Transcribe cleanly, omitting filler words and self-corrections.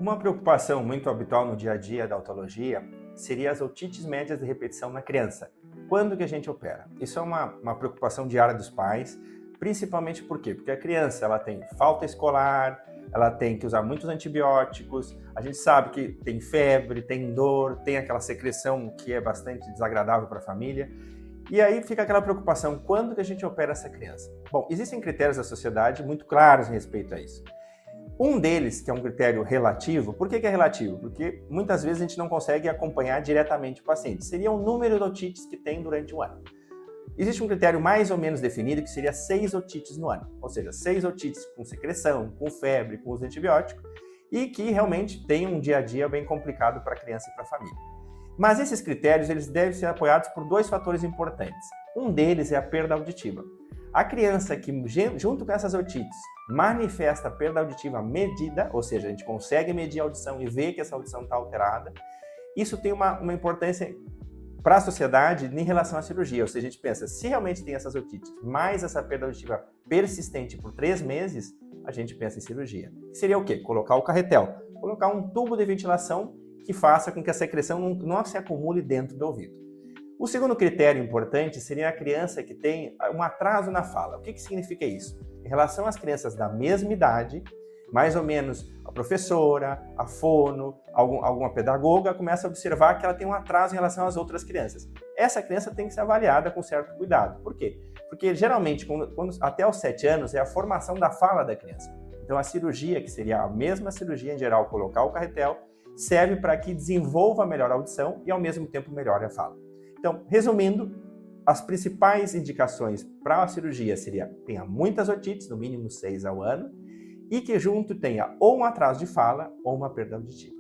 Uma preocupação muito habitual no dia a dia da otologia seria as otites médias de repetição na criança. Quando que a gente opera? Isso é uma preocupação diária dos pais, principalmente por quê? Porque a criança ela tem falta escolar, ela tem que usar muitos antibióticos, a gente sabe que tem febre, tem dor, tem aquela secreção que é bastante desagradável para a família. E aí fica aquela preocupação, quando que a gente opera essa criança? Bom, existem critérios da sociedade muito claros em respeito a isso. Um deles, que é um critério relativo, por que é relativo? Porque muitas vezes a gente não consegue acompanhar diretamente o paciente. Seria o número de otites que tem durante o ano. Existe um critério mais ou menos definido que seria 6 otites no ano. Ou seja, 6 otites com secreção, com febre, com uso de antibiótico e que realmente tem um dia a dia bem complicado para a criança e para a família. Mas esses critérios eles devem ser apoiados por 2 fatores importantes. Um deles é a perda auditiva. A criança que, junto com essas otites, manifesta perda auditiva medida, ou seja, a gente consegue medir a audição e ver que essa audição está alterada, isso tem uma importância para a sociedade em relação à cirurgia. Ou seja, a gente pensa, se realmente tem essas otites, mais essa perda auditiva persistente por 3 meses, a gente pensa em cirurgia. Seria o quê? Colocar o carretel, colocar um tubo de ventilação que faça com que a secreção não se acumule dentro do ouvido. O segundo critério importante seria a criança que tem um atraso na fala. O que significa isso? Em relação às crianças da mesma idade, mais ou menos a professora, a fono, alguma pedagoga começa a observar que ela tem um atraso em relação às outras crianças. Essa criança tem que ser avaliada com certo cuidado. Por quê? Porque geralmente, até os 7 anos, é a formação da fala da criança. Então a cirurgia, que seria a mesma cirurgia em geral, colocar o carretel, serve para que desenvolva melhor a audição e ao mesmo tempo melhore a fala. Então, resumindo, as principais indicações para a cirurgia seria tenha muitas otites, no mínimo 6 ao ano, e que junto tenha ou um atraso de fala ou uma perda auditiva.